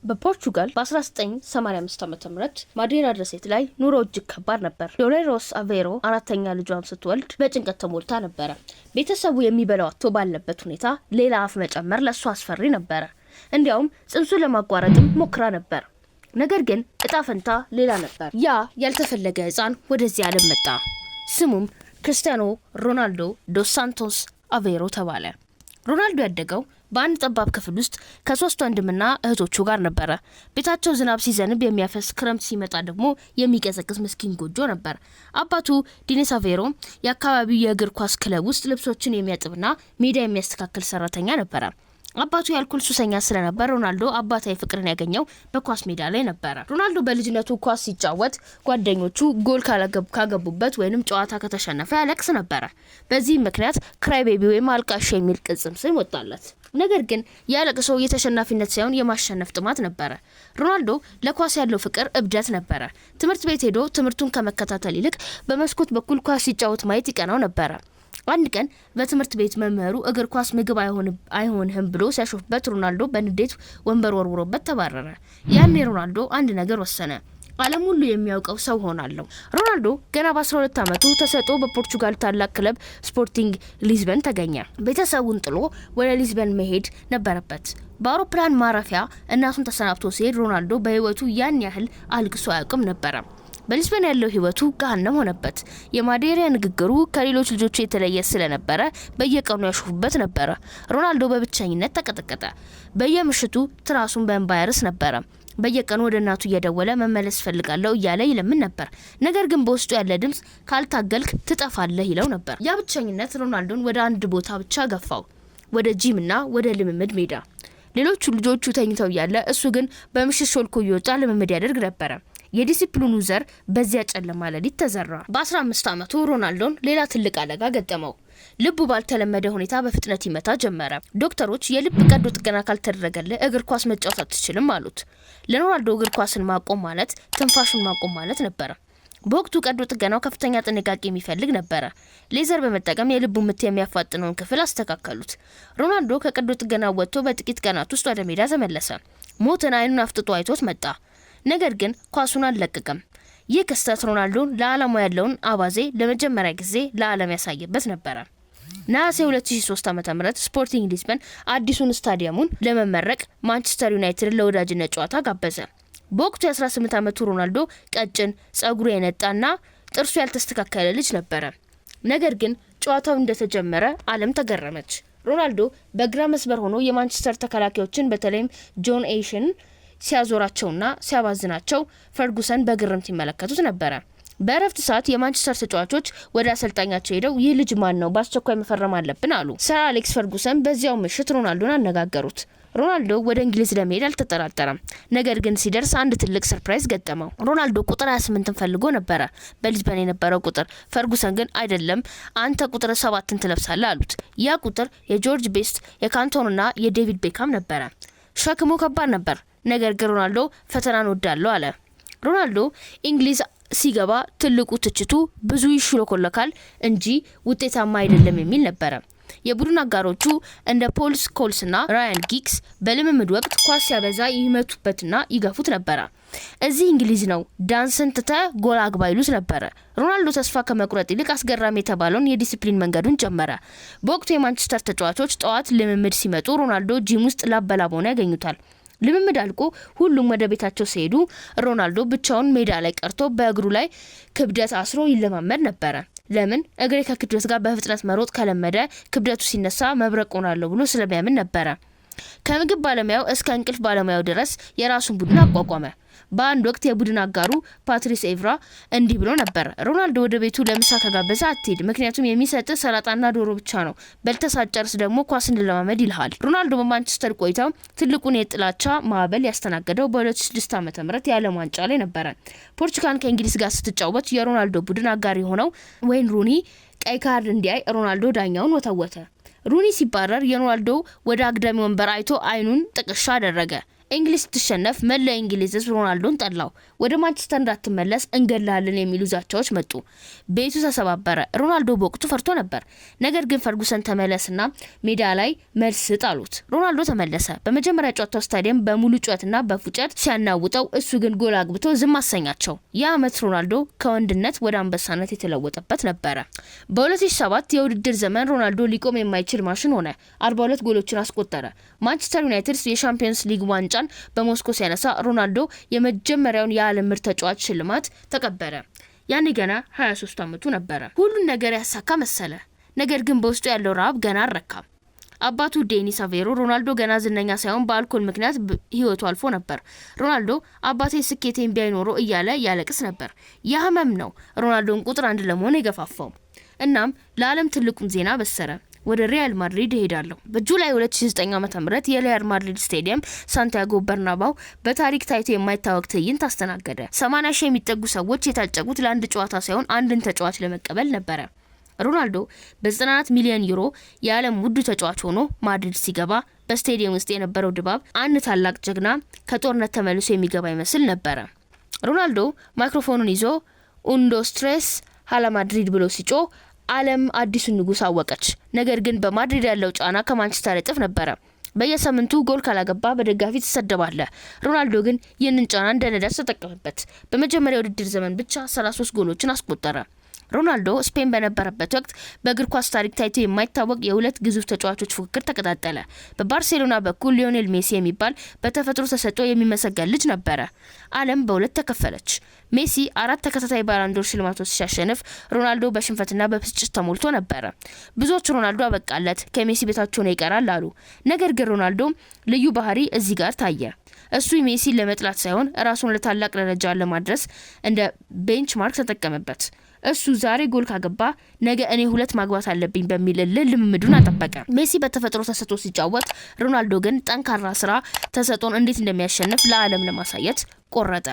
በፖርቹጋል በ1985 ዓ.ም ማዴራ ደሴት ላይ ኑሮ እጅግ ከባድ ነበር። ዶሌሮስ አቬሮ አራተኛ ልጇን ስትወልድ በጭንቀት ተሞልታ ነበር። ቤተሰቡ የሚበላው አጥቶ ባለበት ሁኔታ ሌላ አፍ መጨመር ለሷ አስፈሪ ነበር። እንዲያውም ጽንሱ ለማቋረጥም ሞክራ ነበር። ነገር ግን እጣ ፈንታ ሌላ ነበር። ያ ያልተፈለገ ህፃን ወደዚህ ዓለም መጣ። ስሙም ክርስቲያኖ ሮናልዶ ዶስ ሳንቶስ አቬሮ ተባለ። ሮናልዶ ያደገው በአንድ ጠባብ ክፍል ውስጥ ከ3 ወንድምና እህቶቹ ጋር ነበር። ቤታቸው ዝናብ ሲዘንብ የሚያፈስ፣ ክረምት ሲመጣ ደግሞ የሚቀዘቅዝ ምስኪን ጎጆ ነበር። አባቱ ዲኔስ አቬሮ የአካባቢው የእግር ኳስ ክለብ ውስጥ ልብሶችን የሚያጥብና ሜዳ የሚያስተካክል ሰራተኛ ነበር። አባቱ የአልኮል ሱሰኛ ስለነበር ሮናልዶ አባታዊ ፍቅርን ያገኘው በኳስ ሜዳ ላይ ነበር። ሮናልዶ በልጅነቱ ኳስ ሲጫወት ጓደኞቹ ጎል ካገቡበት ወይንም ጨዋታ ከተሸነፈ ያለቅስ ነበር። በዚህ ምክንያት ክራይ ቤቢ ወይም አልቃሽ የሚል ቅጽል ስም ወጣለት። ነገር ግን ያለቅሶ የተሸናፊነት ሳይሆን የማሸነፍ ጥማት ነበር። ሮናልዶ ለኳስ ያለው ፍቅር እብደት ነበር። ትምህርት ቤት ሄዶ ትምህርቱን ከመከታተል ይልቅ በመስኮት በኩል ኳስ ሲጫወት ማየት ይቀናው ነበር። አንድ ቀን በትምህርት ቤት መምህሩ እግር ኳስ ምግብ አይሆንህም ብሎ ሲያሾፍበት ሮናልዶ በንዴት ወንበር ወርውሮበት ተባረረ። ያኔ ሮናልዶ አንድ ነገር ወሰነ። ዓለም ሁሉ የሚያውቀው ሰው ሆናለሁ። ሮናልዶ ገና በ12 ዓመቱ ተሰጥቶ በፖርቹጋል ታላቅ ክለብ ስፖርቲንግ ሊዝበን ተገኘ። ቤተሰቡን ጥሎ ወደ ሊዝበን መሄድ ነበረበት። በአውሮፕላን ማረፊያ እናቱን ተሰናብቶ ሲሄድ ሮናልዶ በህይወቱ ያን ያህል አልቅሶ አያውቅም ነበር። በሊዝበን ያለው ህይወቱ ገሃነም ሆነበት። የማዴራ ንግግሩ ከሌሎች ልጆች የተለየ ስለነበረ በየቀኑ ያሾፉበት ነበር። ሮናልዶ በብቸኝነት ተቀጠቀጠ። በየምሽቱ ትራሱን በእንባ ያርስ ነበር። በየቀኑ ወደ እናቱ እየደወለ መመለስ ፈልጋለሁ እያለ ይለምን ነበር። ነገር ግን በውስጡ ያለ ድምጽ ካልታገልክ ትጠፋለህ ይለው ነበር። ያ ብቸኝነት ሮናልዶን ወደ አንድ ቦታ ብቻ ገፋው፣ ወደ ጂምና ወደ ልምምድ ሜዳ። ሌሎቹ ልጆቹ ተኝተው ያለ እሱ ግን በምሽት ሾልኮ እየወጣ ልምምድ ያደርግ ነበር። የዲሲፕሊኑ ዘር በዚያ ጨለማ ሌሊት ተዘራ። በ15 ዓመቱ ሮናልዶን ሌላ ትልቅ አደጋ ገጠመው። ልቡ ባልተለመደ ሁኔታ በፍጥነት ይመታ ጀመረ። ዶክተሮች የልብ ቀዶ ጥገና ካልተደረገለ እግር ኳስ መጫወት አትችልም አሉት። ለሮናልዶ እግር ኳስን ማቆም ማለት ትንፋሹን ማቆም ማለት ነበር። በወቅቱ ቀዶ ጥገናው ከፍተኛ ጥንቃቄ የሚፈልግ ነበር። ሌዘር በመጠቀም የልቡ ምት የሚያፋጥነውን ክፍል አስተካከሉት። ሮናልዶ ከቀዶ ጥገናው ወጥቶ በጥቂት ቀናት ውስጥ ወደ ሜዳ ተመለሰ። ሞትን አይኑን አፍጥጦ አይቶት መጣ። ነገር ግን ኳሱን አልለቀቀም። ይህ ክስተት ሮናልዶ ለዓለሙ ያለውን አባዜ ለመጀመሪያ ጊዜ ለዓለም ያሳየበት ነበር። ነሐሴ 2003 ዓ.ም ስፖርቲንግ ሊዝበን አዲሱን ስታዲየሙን ለመመረቅ ማንቸስተር ዩናይትድ ለወዳጅነት ጨዋታ ጋበዘ። በወቅቱ የ18 ዓመቱ ሮናልዶ ቀጭን ጸጉሩ የነጣና ጥርሱ ያልተስተካከለ ልጅ ነበር። ነገር ግን ጨዋታው እንደተጀመረ ዓለም ተገረመች። ሮናልዶ በግራ መስመር ሆኖ የማንቸስተር ተከላካዮችን በተለይም ጆን ኤሽን ሲያዞራቸውና ሲያባዝናቸው ፈርጉሰን በግርምት ይመለከቱት ነበር። በእረፍት ሰዓት የማንቸስተር ተጫዋቾች ወደ አሰልጣኛቸው ሄደው ይህ ልጅ ማን ነው? በአስቸኳይ መፈረም አለብን አሉ። ሰር አሌክስ ፈርጉሰን በዚያው ምሽት ሮናልዶን አነጋገሩት። ሮናልዶ ወደ እንግሊዝ ለመሄድ አልተጠራጠረም። ነገር ግን ሲደርስ አንድ ትልቅ ሰርፕራይዝ ገጠመው። ሮናልዶ ቁጥር 28ን ፈልጎ ነበር፣ በሊዝበን የነበረው ቁጥር። ፈርጉሰን ግን አይደለም፣ አንተ ቁጥር 7ን ትለብሳለህ አሉት። ያ ቁጥር የጆርጅ ቤስት፣ የካንቶንና የዴቪድ ቤካም ነበር። ሸክሙ ከባድ ነበር። ነገር ግን ሮናልዶ ፈተናን ወዳለው አለ። ሮናልዶ እንግሊዝ ሲገባ ትልቁ ትችቱ ብዙ ይሽሎኮለካል እንጂ ውጤታማ አይደለም የሚል ነበር። የቡድን አጋሮቹ እንደ ፖል ስኮልስና ራያን ጊግስ በልምምድ ወቅት ኳስ ሲያበዛ ይመቱበትና ይገፉት ነበር። እዚህ እንግሊዝ ነው ዳንስን ትተ ጎል አግባ ይሉት ነበር። ሮናልዶ ተስፋ ከመቁረጥ ይልቅ አስገራሚ የተባለውን የዲሲፕሊን መንገዱን ጀመረ። በወቅቱ የማንቸስተር ተጫዋቾች ጠዋት ልምምድ ሲመጡ ሮናልዶ ጂም ውስጥ ላበላብ ሆኖ ያገኙታል። ልምምድ አልቆ ሁሉም ወደ ቤታቸው ሲሄዱ ሮናልዶ ብቻውን ሜዳ ላይ ቀርቶ በእግሩ ላይ ክብደት አስሮ ይለማመድ ነበር። ለምን? እግሬ ከክብደት ጋር በፍጥነት መሮጥ ከለመደ ክብደቱ ሲነሳ መብረቅ ሆናለሁ ብሎ ስለሚያምን ነበር። ከምግብ ባለሙያው እስከ እንቅልፍ ባለሙያው ድረስ የራሱን ቡድን አቋቋመ። በአንድ ወቅት የቡድን አጋሩ ፓትሪስ ኤቭራ እንዲህ ብሎ ነበር፣ ሮናልዶ ወደ ቤቱ ለምሳ ከጋበዘ አትሄድ፣ ምክንያቱም የሚሰጥ ሰላጣና ዶሮ ብቻ ነው። በልተሳጨርስ ደግሞ ኳስ እንለማመድ ይልሃል። ሮናልዶ በማንቸስተር ቆይታው ትልቁን የጥላቻ ማዕበል ያስተናገደው በ2006 ዓ.ም የዓለም ዋንጫ ላይ ነበር። ፖርቹጋል ከእንግሊዝ ጋር ስትጫወት የሮናልዶ ቡድን አጋር የሆነው ወይን ሩኒ ቀይ ካርድ እንዲያይ ሮናልዶ ዳኛውን ወተወተ። ሩኒ ሲባረር የሮናልዶ ወደ አግዳሚ ወንበር አይቶ አይኑን ጥቅሻ አደረገ። እንግሊዝ ስትሸነፍ መላው እንግሊዝ ህዝብ ሮናልዶን ጠላው። ወደ ማንቸስተር እንዳትመለስ እንገላለን የሚሉ ዛቻዎች መጡ። ቤቱ ተሰባበረ። ሮናልዶ በወቅቱ ፈርቶ ነበር። ነገር ግን ፈርጉሰን ተመለስና ሜዳ ላይ መልስ ጣሉት። ሮናልዶ ተመለሰ። በመጀመሪያ ጨዋታው ስታዲየም በሙሉ ጩኸትና በፉጨት ሲያናውጠው፣ እሱ ግን ጎል አግብቶ ዝም አሰኛቸው። ያ ዓመት ሮናልዶ ከወንድነት ወደ አንበሳነት የተለወጠበት ነበረ። በ2007 የውድድር ዘመን ሮናልዶ ሊቆም የማይችል ማሽን ሆነ። 42 ጎሎችን አስቆጠረ። ማንቸስተር ዩናይትድ የሻምፒየንስ ሊግ ዋንጫን በሞስኮ ሲያነሳ ሮናልዶ የመጀመሪያውን የዓለም ምርጥ ተጫዋች ሽልማት ተቀበለ። ያኔ ገና 23 ዓመቱ ነበረ። ሁሉን ነገር ያሳካ መሰለ። ነገር ግን በውስጡ ያለው ረሃብ ገና አልረካም። አባቱ ዴኒስ አቬሮ ሮናልዶ ገና ዝነኛ ሳይሆን በአልኮል ምክንያት ህይወቱ አልፎ ነበር። ሮናልዶ አባቴ ስኬቴን ቢያይኖሮ እያለ ያለቅስ ነበር። ያ ህመም ነው ሮናልዶን ቁጥር 1 ለመሆን የገፋፋው። እናም ለዓለም ትልቁን ዜና በሰረ። ወደ ሪያል ማድሪድ እሄዳለሁ። በጁላይ 2009 ዓ.ም የሪያል ማድሪድ ስቴዲየም ሳንቲያጎ በርናባው በታሪክ ታይቶ የማይታወቅ ትዕይንት አስተናገደ። 80 ሺህ የሚጠጉ ሰዎች የታጨቁት ለአንድ ጨዋታ ሳይሆን አንድን ተጫዋች ለመቀበል ነበረ። ሮናልዶ በ94 ሚሊዮን ዩሮ የዓለም ውዱ ተጫዋች ሆኖ ማድሪድ ሲገባ በስቴዲየም ውስጥ የነበረው ድባብ አንድ ታላቅ ጀግና ከጦርነት ተመልሶ የሚገባ ይመስል ነበረ። ሮናልዶ ማይክሮፎኑን ይዞ ኡንዶ ስትሬስ ሀላ ማድሪድ ብሎ ሲጮህ ዓለም አዲሱን ንጉስ አወቀች። ነገር ግን በማድሪድ ያለው ጫና ከማንቸስተር እጥፍ ነበረ። በየሳምንቱ ጎል ካላገባ በደጋፊ ተሰደባለ። ሮናልዶ ግን ይህንን ጫና እንደ ነዳጅ ተጠቀመበት። በመጀመሪያው ውድድር ዘመን ብቻ 33 ጎሎችን አስቆጠረ። ሮናልዶ ስፔን በነበረበት ወቅት በእግር ኳስ ታሪክ ታይቶ የማይታወቅ የሁለት ግዙፍ ተጫዋቾች ፉክክር ተቀጣጠለ። በባርሴሎና በኩል ሊዮኔል ሜሲ የሚባል በተፈጥሮ ተሰጥኦ የሚመሰገን ልጅ ነበረ። ዓለም በሁለት ተከፈለች። ሜሲ 4 ተከታታይ ባላንዶር ሽልማቶች ሲያሸንፍ፣ ሮናልዶ በሽንፈትና በብስጭት ተሞልቶ ነበረ። ብዙዎች ሮናልዶ አበቃለት፣ ከሜሲ በታች ሆኖ ይቀራል አሉ። ነገር ግን ሮናልዶ ልዩ ባህሪ እዚህ ጋር ታየ። እሱ ሜሲን ለመጥላት ሳይሆን ራሱን ለታላቅ ደረጃ ለማድረስ እንደ ቤንችማርክ ተጠቀመበት። እሱ ዛሬ ጎል ካገባ ነገ እኔ 2 ማግባት አለብኝ በሚል ልምምዱን አጠበቀ። ሜሲ በተፈጥሮ ተሰጥኦ ሲጫወት፣ ሮናልዶ ግን ጠንካራ ስራ ተሰጥኦን እንዴት እንደሚያሸንፍ ለዓለም ለማሳየት ቆረጠ።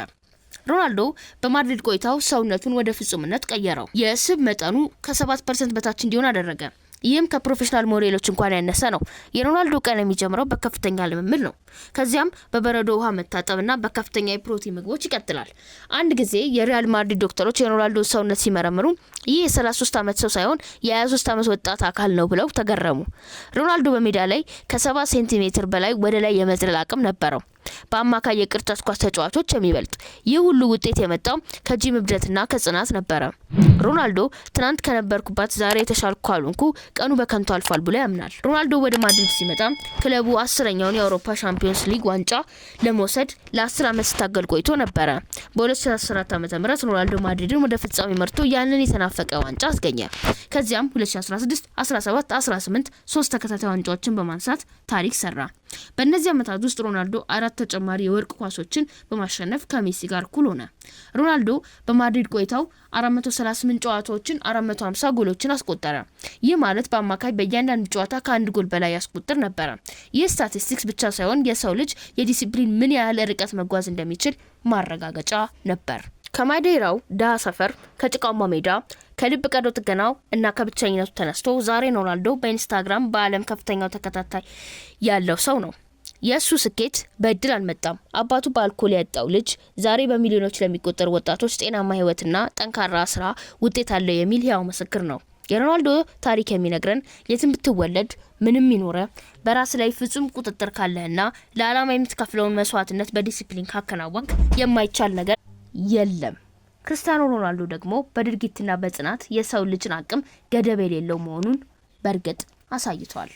ሮናልዶ በማድሪድ ቆይታው ሰውነቱን ወደ ፍጹምነት ቀየረው። የስብ መጠኑ ከ7% በታች እንዲሆን አደረገ። ይህም ከፕሮፌሽናል ሞዴሎች እንኳን ያነሰ ነው። የሮናልዶ ቀን የሚጀምረው በከፍተኛ ልምምድ ነው። ከዚያም በበረዶ ውሃ መታጠብና በከፍተኛ የፕሮቲን ምግቦች ይቀጥላል። አንድ ጊዜ የሪያል ማድሪድ ዶክተሮች የሮናልዶ ሰውነት ሲመረምሩ ይህ የ33 ዓመት ሰው ሳይሆን የ23 ዓመት ወጣት አካል ነው ብለው ተገረሙ። ሮናልዶ በሜዳ ላይ ከ70 ሴንቲሜትር በላይ ወደ ላይ የመዝለል አቅም ነበረው፣ በአማካይ የቅርጫት ኳስ ተጫዋቾች የሚበልጥ። ይህ ሁሉ ውጤት የመጣው ከጂም እብደትና ከጽናት ነበረ። ሮናልዶ ትናንት ከነበርኩባት ዛሬ የተሻልኩ ካልሆንኩ ቀኑ በከንቱ አልፏል ብሎ ያምናል። ሮናልዶ ወደ ማድሪድ ሲመጣ ክለቡ 10ኛውን የአውሮፓ ሻምፒዮንስ ሊግ ዋንጫ ለመውሰድ ለ10 ዓመት ሲታገል ቆይቶ ነበረ። በ2014 ዓ.ም ሮናልዶ ማድሪድን ወደ ፍጻሜ መርቶ ያንን የተናፈቀ ዋንጫ አስገኘ። ከዚያም 2016፣ 17፣ 18 3 ተከታታይ ዋንጫዎችን በማንሳት ታሪክ ሰራ። በእነዚህ ዓመታት ውስጥ ሮናልዶ 4 ተጨማሪ የወርቅ ኳሶችን በማሸነፍ ከሜሲ ጋር እኩል ሆነ። ሮናልዶ በማድሪድ ቆይታው 438 ጨዋታዎችን 450 ጎሎችን አስቆጠረ። ይህ ማለት በአማካይ በእያንዳንዱ ጨዋታ ከአንድ ጎል በላይ ያስቆጥር ነበር። ይህ ስታቲስቲክስ ብቻ ሳይሆን የሰው ልጅ የዲሲፕሊን ምን ያህል ርቀት መጓዝ እንደሚችል ማረጋገጫ ነበር። ከማዴራው ዳሃ ሰፈር፣ ከጭቃማ ሜዳ፣ ከልብ ቀዶ ጥገናው እና ከብቸኝነቱ ተነስቶ ዛሬ ሮናልዶ በኢንስታግራም በዓለም ከፍተኛው ተከታታይ ያለው ሰው ነው። የእሱ ስኬት በእድል አልመጣም። አባቱ በአልኮል ያጣው ልጅ ዛሬ በሚሊዮኖች ለሚቆጠሩ ወጣቶች ጤናማ ህይወትና ጠንካራ ስራ ውጤት አለው የሚል ሕያው ምስክር ነው። የሮናልዶ ታሪክ የሚነግረን የትም ብትወለድ ምንም ይኖረ በራስ ላይ ፍጹም ቁጥጥር ካለህና ለዓላማ የምትከፍለውን መስዋዕትነት በዲሲፕሊን ካከናወንክ የማይቻል ነገር የለም። ክርስቲያኖ ሮናልዶ ደግሞ በድርጊትና በጽናት የሰው ልጅን አቅም ገደብ የሌለው መሆኑን በእርግጥ አሳይቷል።